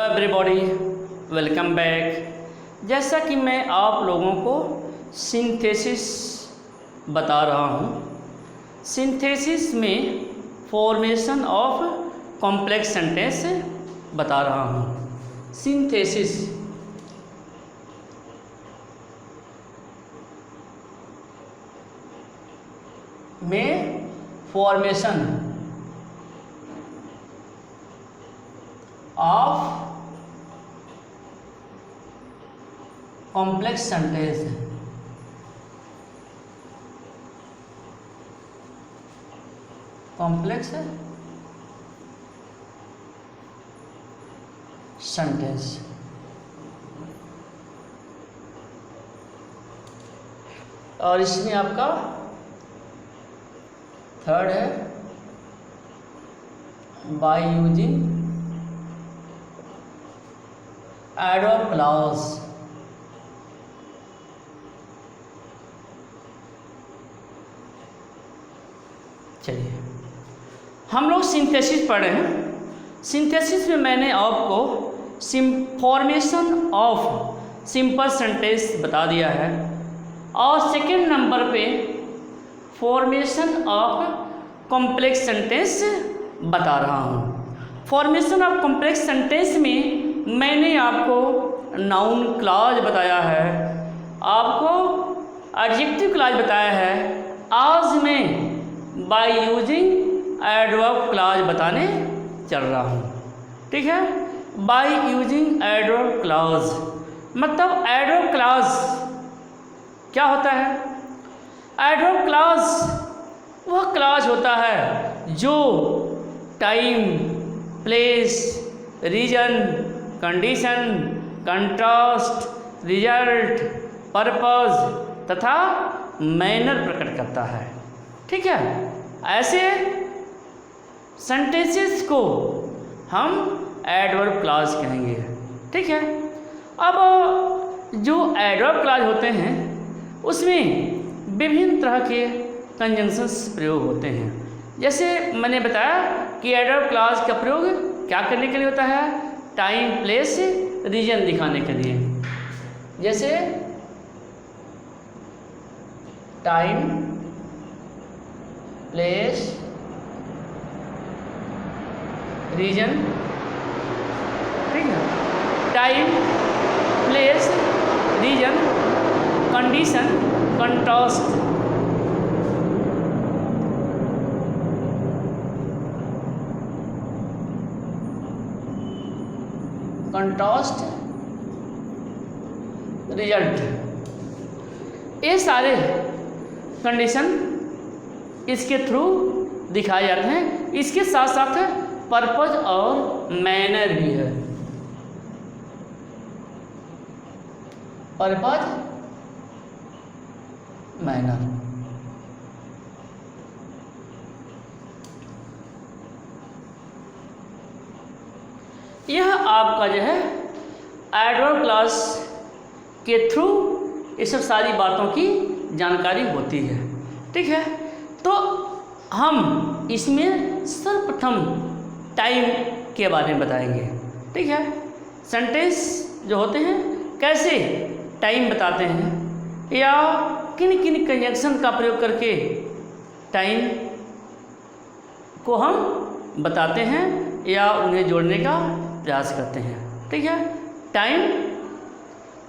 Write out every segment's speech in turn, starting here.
Everybody, welcome back. जैसा कि मैं आप लोगों को सिंथेसिस बता रहा हूँ, सिंथेसिस में फॉर्मेशन ऑफ कॉम्प्लेक्स सेंटेंस बता रहा हूँ। सिंथेसिस में फॉर्मेशन ऑफ कॉम्प्लेक्स सेंटेंस और इसमें आपका थर्ड है बाय यूजिंग एडवर्ब क्लॉज। चलिए हम लोग सिंथेसिस पढ़ रहे हैं। सिंथेसिस में मैंने आपको फॉर्मेशन ऑफ सिंपल सेंटेंस बता दिया है और सेकंड नंबर पे फॉर्मेशन ऑफ कॉम्प्लेक्स सेंटेंस बता रहा हूँ। फॉर्मेशन ऑफ कॉम्प्लेक्स सेंटेंस में मैंने आपको नाउन क्लॉज बताया है, आपको एडजेक्टिव क्लॉज बताया है। आज मैं बाय यूजिंग एडवर्ब क्लॉज बताने चल रहा हूँ। ठीक है, बाय यूजिंग एडवर्ब क्लॉज मतलब एडवर्ब क्लॉज क्या होता है? एडवर्ब क्लॉज वह क्लॉज होता है जो time, place, reason, condition, contrast, result, purpose तथा मैनर प्रकट करता है। ठीक है, ऐसे सेंटेंसेस को हम एडवर्ब क्लॉज कहेंगे। ठीक है, अब जो एडवर्ब क्लॉज होते हैं उसमें विभिन्न तरह के कंजंक्शंस प्रयोग होते हैं। जैसे मैंने बताया कि एडवर्ब क्लॉज का प्रयोग क्या करने के लिए होता है? टाइम, प्लेस, रीजन दिखाने के लिए। जैसे टाइम, प्लेस, रीजन। ठीक है, time, place, reason, condition, contrast. Contrast, result, ये सारे कंडीशन इसके थ्रू दिखाए जाते हैं। इसके साथ साथ पर्पज और मैनर भी है। Purpose, manner. यह आपका जो है एडवर्ब क्लॉज के थ्रू ये सब सारी बातों की जानकारी होती है। ठीक है, तो हम इसमें सर्वप्रथम टाइम के बारे में बताएंगे। ठीक है, सेंटेंस जो होते हैं कैसे टाइम बताते हैं या किन किन कंजंक्शन का प्रयोग करके टाइम को हम बताते हैं या उन्हें जोड़ने का प्रयास करते हैं। ठीक है, टाइम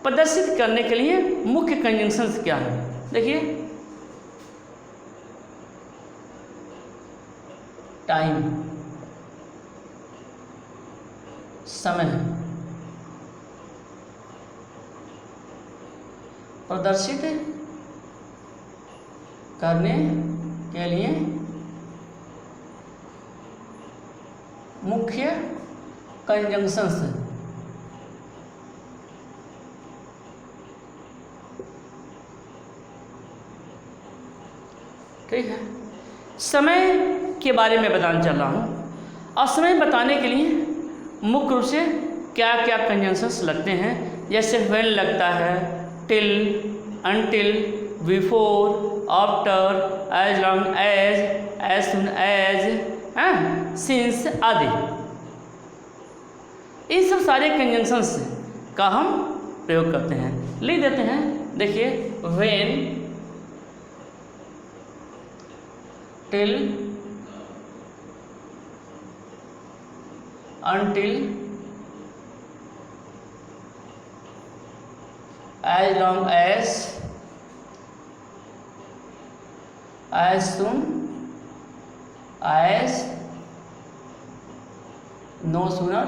प्रदर्शित करने के लिए मुख्य कंजंक्शंस क्या है? देखिए, टाइम समय प्रदर्शित करने के लिए मुख्य कंजंक्शंस। ठीक है, समय के बारे में बताना चल रहा हूँ और समय बताने के लिए मुख्य रूप से क्या क्या कंजंक्शंस लगते हैं। जैसे व्हेन लगता है, till, until, before, after, as long as soon as, since आदि। इन सब सारे कंजंक्शंस का हम प्रयोग करते हैं। लिख देते हैं, देखिए, when, till, until, as long as soon as, no sooner,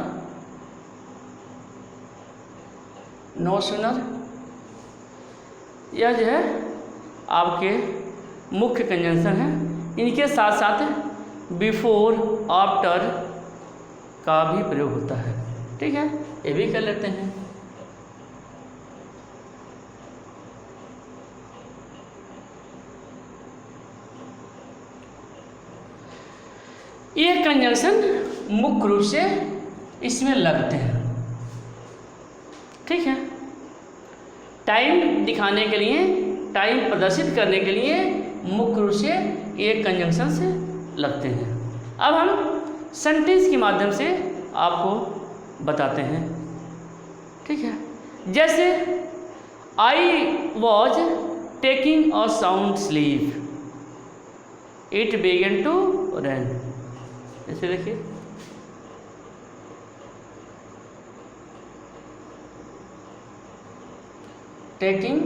यह जो है आपके मुख्य कंजंक्शन हैं। इनके साथ साथ बिफोर, आफ्टर का भी प्रयोग होता है। ठीक है, ये भी कर लेते हैं। ये कंजंक्शन मुख्य रूप से इसमें लगते हैं। ठीक है, टाइम दिखाने के लिए, टाइम प्रदर्शित करने के लिए मुख्य रूप से ये कंजंक्शन से लगते हैं। अब हम सेंटेंस के माध्यम से आपको बताते हैं। ठीक है, जैसे I was taking a sound sleep, it began to rain. ऐसे देखिए, taking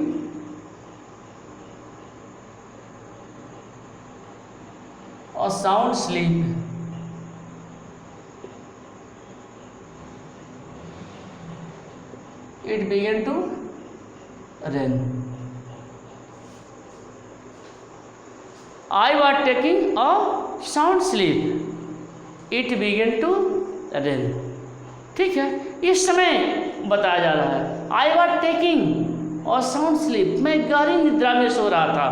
a sound sleep, it began to rain. I was taking a sound sleep. It began to rain. ठीक है, इस समय बताया जा रहा है I was taking a sound sleep. मैं गहरी निद्रा में सो रहा था।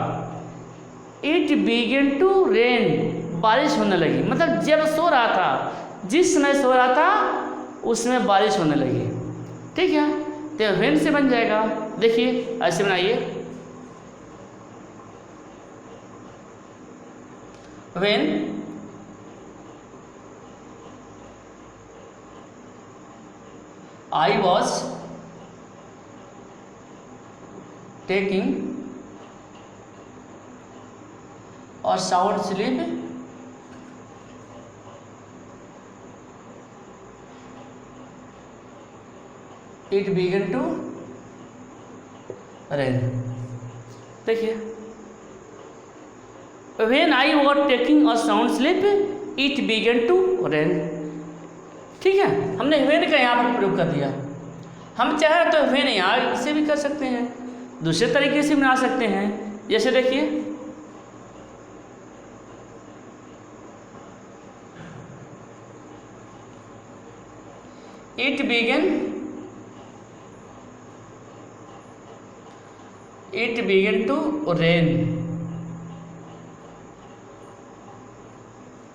It began to rain. बारिश होने लगी। मतलब जब सो रहा था, जिस समय सो रहा था उसमें बारिश होने लगी। ठीक है, तो व्हेन से बन जाएगा। देखिए, ऐसे बनाइए, when I was taking a sound sleep, it began to rain. देखिए, when I was taking a sound sleep, it began to rain. ठीक है, हमने व्हेन का यहाँ पर प्रयोग कर दिया। हम चाहे तो व्हेन यहाँ इसे भी कर सकते हैं, दूसरे तरीके से बना सकते हैं। जैसे देखिए, it began to rain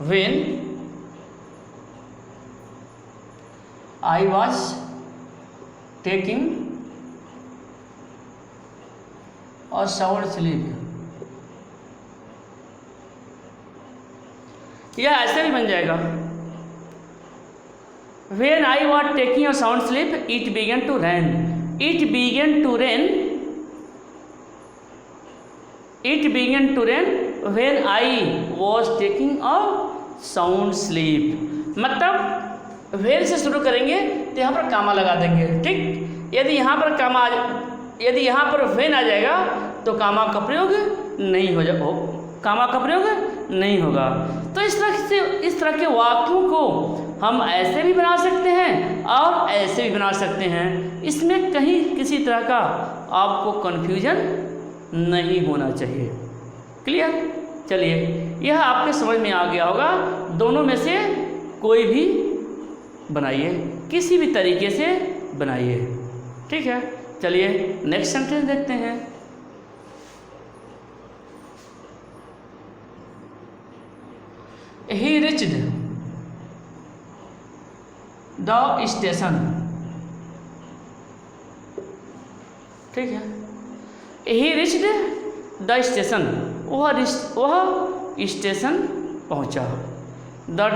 when I was taking a sound sleep। यह ऐसे भी बन जाएगा, when I was taking a sound sleep, it began to rain। It began to rain when I was taking a sound sleep। मतलब when से शुरू करेंगे तो यहाँ पर कामा लगा देंगे। ठीक, यदि यहाँ पर when आ जाएगा तो कामा का प्रयोग नहीं होगा। तो इस तरह के वाक्यों को हम ऐसे भी बना सकते हैं और ऐसे भी बना सकते हैं। इसमें कहीं किसी तरह का आपको कन्फ्यूजन नहीं होना चाहिए। क्लियर? चलिए, यह आपके समझ में आ गया होगा। दोनों में से कोई भी बनाइए, किसी भी तरीके से बनाइए। ठीक है, चलिए नेक्स्ट सेंटेंस देखते हैं। He reached the station। ठीक है, He reached the station। वह स्टेशन पहुंचा। The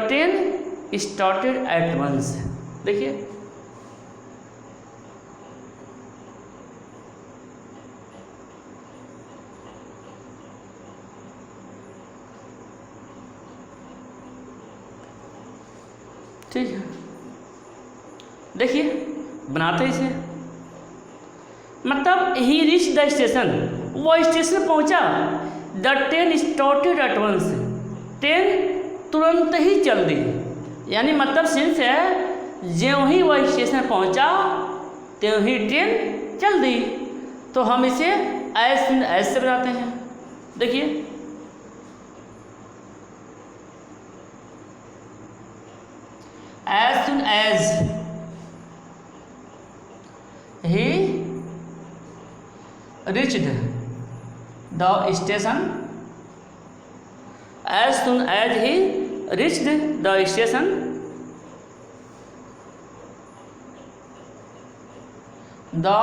train started at once. देखिए ठीक है, देखिए बनाते इसे, मतलब ही रीच द स्टेशन, वो स्टेशन पहुंचा। The train started at once, train तुरंत ही चल दी। यानी मतलब सेंस है ज्यों ही वह स्टेशन पहुंचा त्यों ही ट्रेन चल दी। तो हम इसे एज से बनाते हैं। देखिए as soon as he reached the station, as soon as he reached the station, the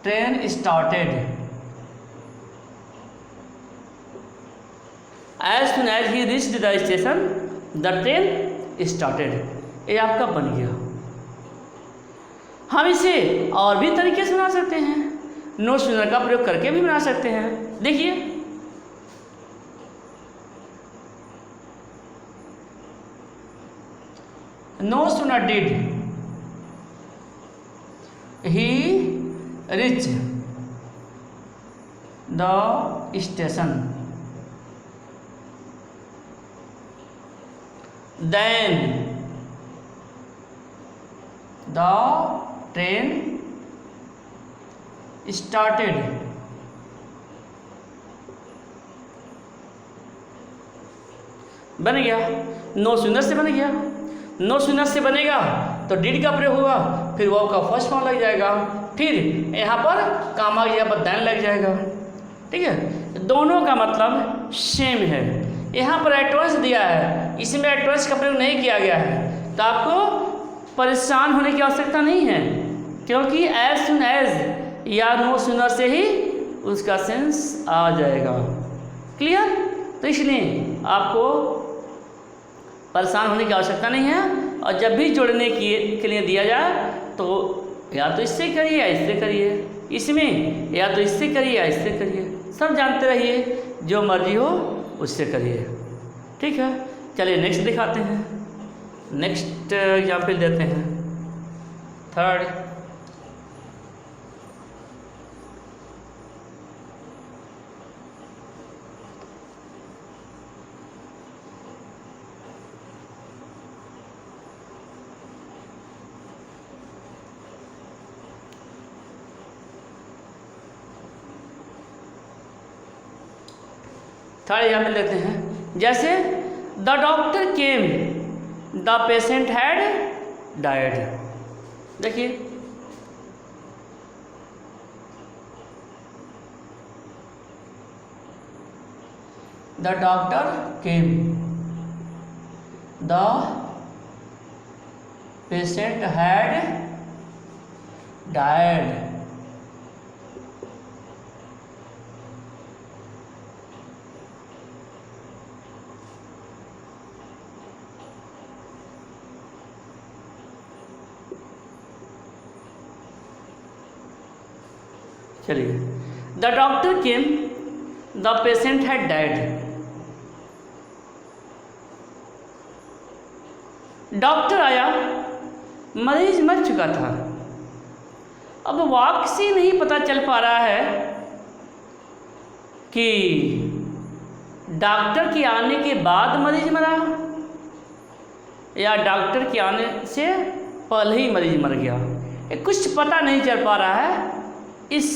train started. As soon as he reached the station, the train started. ये आपका बन गया। हम इसे और भी तरीके से बना सकते हैं, नो सूनर का प्रयोग करके भी बना सकते हैं। देखिए no sooner did he reach the station then the train started। बन गया, नो सूनर से बन गया। नो सूनर से बनेगा तो डिड का प्रयोग होगा, फिर वो का फर्स्ट फॉर्म लग जाएगा, फिर यहाँ पर कामा की जगह पर दैन लग जाएगा। ठीक है, दोनों का मतलब सेम है। यहाँ पर एडवांस दिया है, इसमें एडवांस का प्रयोग नहीं किया गया है, तो आपको परेशान होने की आवश्यकता नहीं है, क्योंकि एज सुन एज या नो सूनर से ही उसका सेंस आ जाएगा। क्लियर? तो इसलिए आपको परेशान होने की आवश्यकता नहीं है। और जब भी जोड़ने के लिए दिया जाए तो या तो इससे करिए या इससे करिए, इसमें या तो इससे करिए या इससे करिए, सब जानते रहिए, जो मर्जी हो उससे करिए। ठीक है, चलिए नेक्स्ट दिखाते हैं। नेक्स्ट एग्जाम्पल देते हैं, थर्ड। थर्ड एग्जाम्पल लेते हैं, जैसे the doctor came the patient had died. देखिए the doctor came the patient had died. चलिए, the doctor came the patient had died. Doctor आया, मरीज मर चुका था। अब वाक्य से नहीं पता चल पा रहा है कि डॉक्टर के आने के बाद मरीज मरा या डॉक्टर के आने से पहले ही मरीज मर गया। ये कुछ पता नहीं चल पा रहा है। इस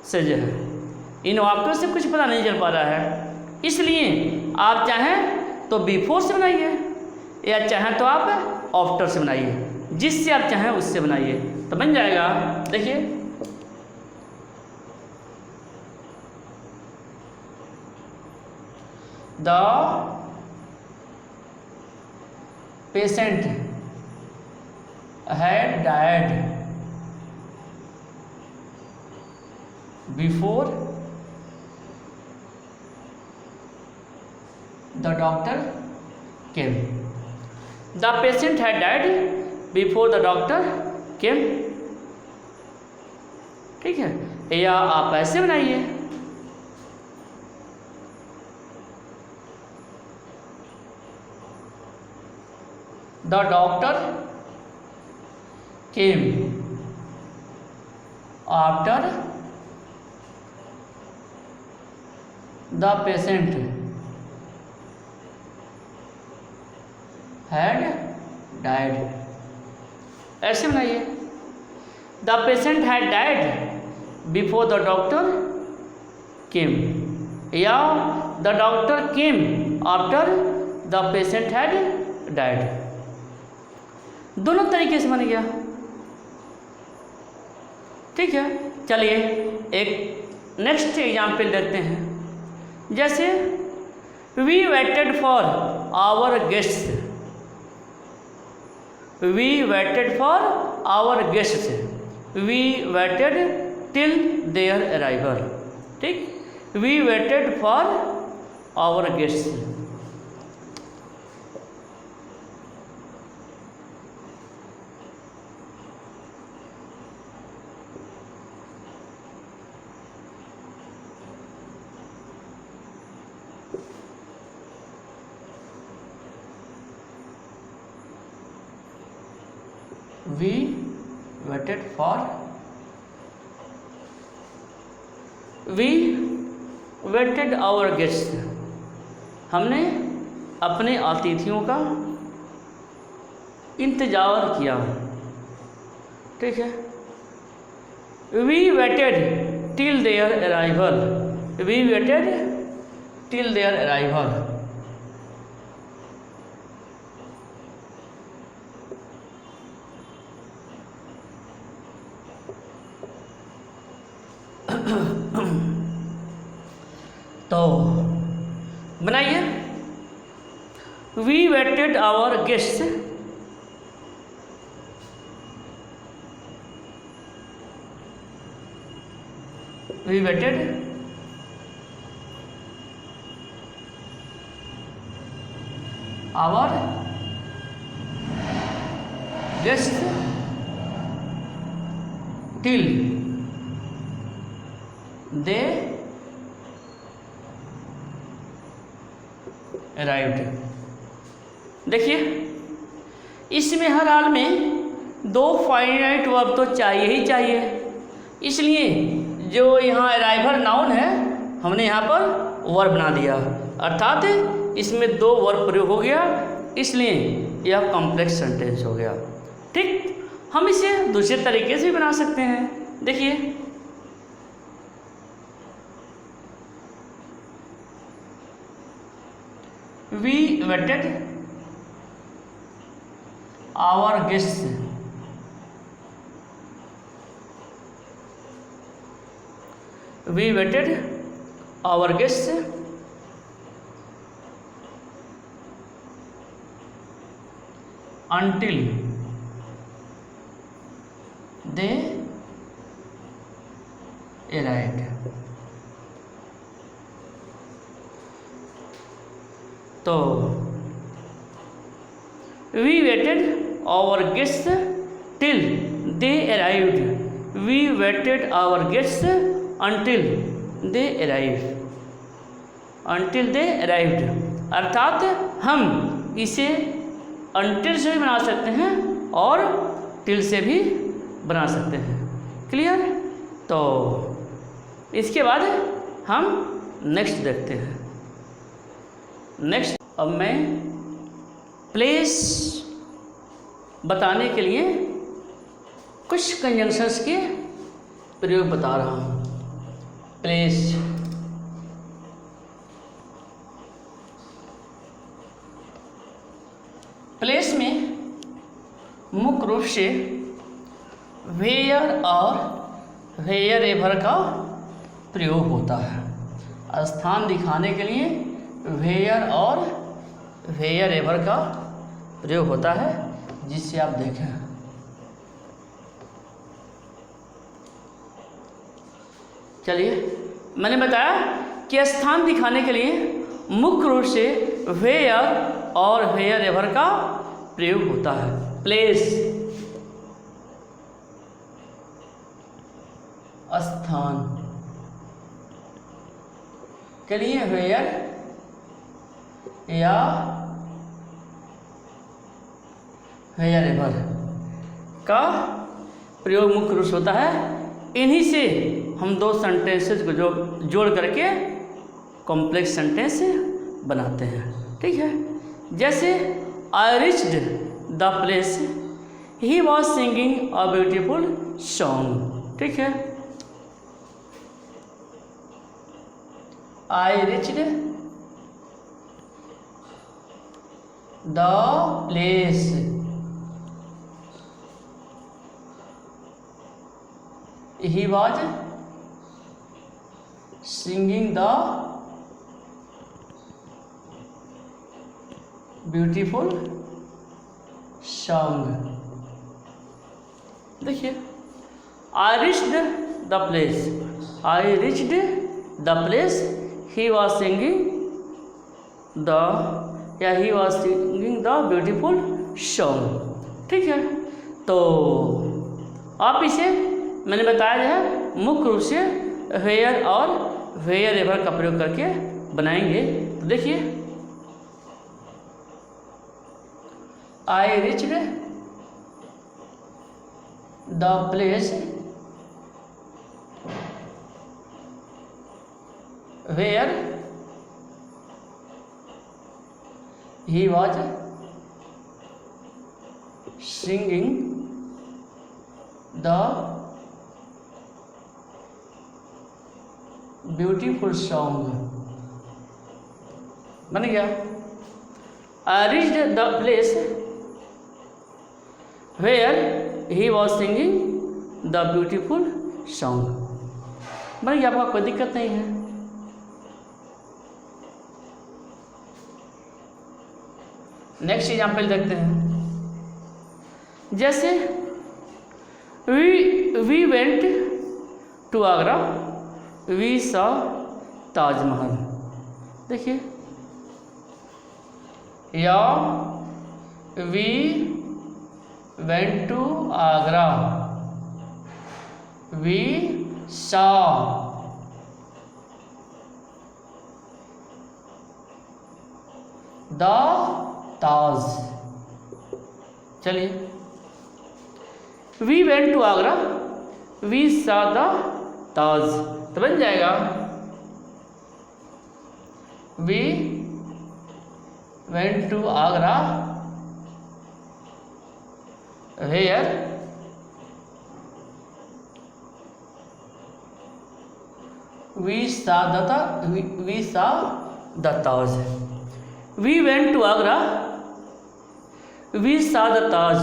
से जो है इन वाक्यों से कुछ पता नहीं चल पा रहा है, इसलिए आप चाहें तो बिफोर से बनाइए या चाहें तो आप आफ्टर से बनाइए, जिससे आप चाहें उससे बनाइए तो बन जाएगा। देखिए the patient had died before the doctor came. The patient had died before the doctor came. ठीक है, या आप ऐसे बनाइए, the doctor came after the patient had died. ऐसे बनाइए, the patient had died before the doctor came, या the doctor came after the patient had died. दोनों तरीके से बन गया। ठीक है, चलिए एक नेक्स्ट एग्जाम्पल देखते हैं। जैसे we waited for our guests, we waited for our guests, we waited till their arrival. ठीक, we waited for our guests. We waited for, we waited our guests, हमने अपने अतिथियों का इंतज़ार किया। ठीक है, we waited till their arrival, we waited till their arrival। तो बनाइए, we waited our guest, we waited our guest till they arrived. देखिए, इसमें हर हाल में दो फाइनाइट वर्ब तो चाहिए ही चाहिए, इसलिए जो यहाँ अराइवल नाउन है हमने यहाँ पर वर्ब बना दिया, अर्थात इसमें दो वर्ब प्रयोग हो गया, इसलिए यह कॉम्प्लेक्स सेंटेंस हो गया। ठीक, हम इसे दूसरे तरीके से भी बना सकते हैं। देखिए, we waited our guests, we waited our guests until they arrived। तो we waited our guests till they arrived, we waited our guests until they arrived, until they arrived, अर्थात हम इसे अंटिल से भी बना सकते हैं और टिल से भी बना सकते हैं। क्लियर? तो इसके बाद हम नेक्स्ट देखते हैं। नेक्स्ट, अब मैं प्लेस बताने के लिए कुछ कंजंक्शंस के प्रयोग बता रहा हूँ। प्लेस, प्लेस में मुख्य रूप से वेयर और वेयर एवर का प्रयोग होता है। स्थान दिखाने के लिए वेयर और वेयर एवर का प्रयोग होता है, जिससे आप देखें। चलिए, मैंने बताया कि स्थान दिखाने के लिए मुख्य रूप से वेयर और वेयर एवर का प्रयोग होता है। प्लेस स्थान के लिए वेयर या वेयर एवर का प्रयोग मुख्य रूप से होता है। इन्हीं से हम दो सेंटेंसेस को जोड़ करके कॉम्प्लेक्स सेंटेंस बनाते हैं। ठीक है, जैसे I reached the place he was singing a beautiful song. ठीक है, I reached the place he was singing the beautiful song। देखिए, I reached the place, I reached the place, he was singing the he was singing the beautiful song। ठीक है, तो आप इसे मैंने बताया है मुख्य रूप से वेयर और वेयर एवर का प्रयोग करके बनाएंगे। तो देखिए, I reached the place where he was singing the beautiful song. बन गया। I reached the place where he was singing the beautiful song. बन गया, आपका कोई दिक्कत नहीं है। नेक्स्ट एग्जाम्पल देखते हैं। जैसे we went to Agra we saw Taj Mahal. देखिए, या we went to Agra we saw the Taj. चलिए, we went to Agra we saw the Taj, तो बन जाएगा we went to Agra where we saw the Taj. We went to Agra we saw the Taj,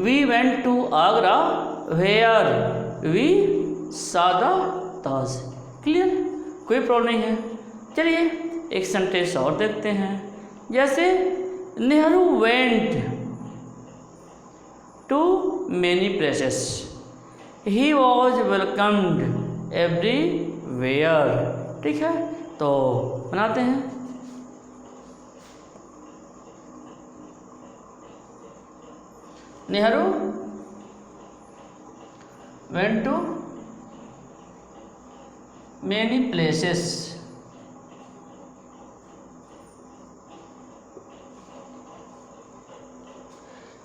we went to Agra where we saw the Taj. Clear, कोई problem नहीं है। चलिए एक sentence और देखते हैं। जैसे Nehru went to many places he was welcomed everywhere. ठीक है, तो बनाते हैं। Nehru went to many places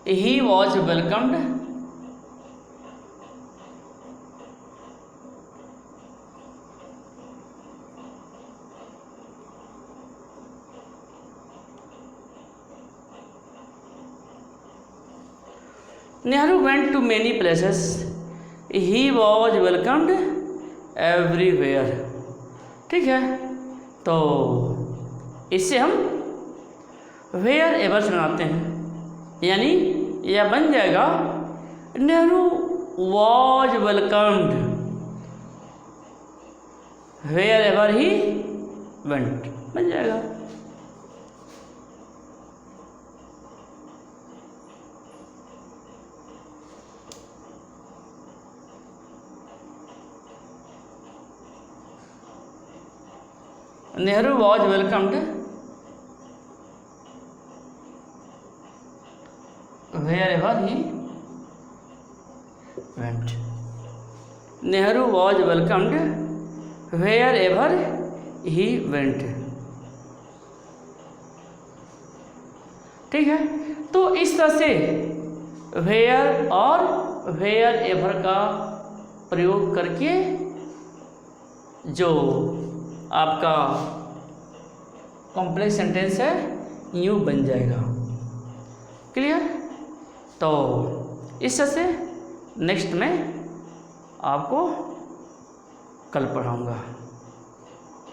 he was welcomed Nehru went to many places he was welcomed everywhere। ठीक है, तो इससे हम वेयर एवर से बनाते हैं, यानी यह बन जाएगा Nehru was welcomed where ever he went. बन जाएगा। Nehru was welcomed wherever he went. Nehru was welcomed wherever he went. ठीक है, तो इस तरह से where और wherever का प्रयोग करके जो आपका कॉम्प्लेक्स सेंटेंस है यूँ बन जाएगा। क्लियर? तो इस तरह से नेक्स्ट में आपको कल पढ़ाऊँगा।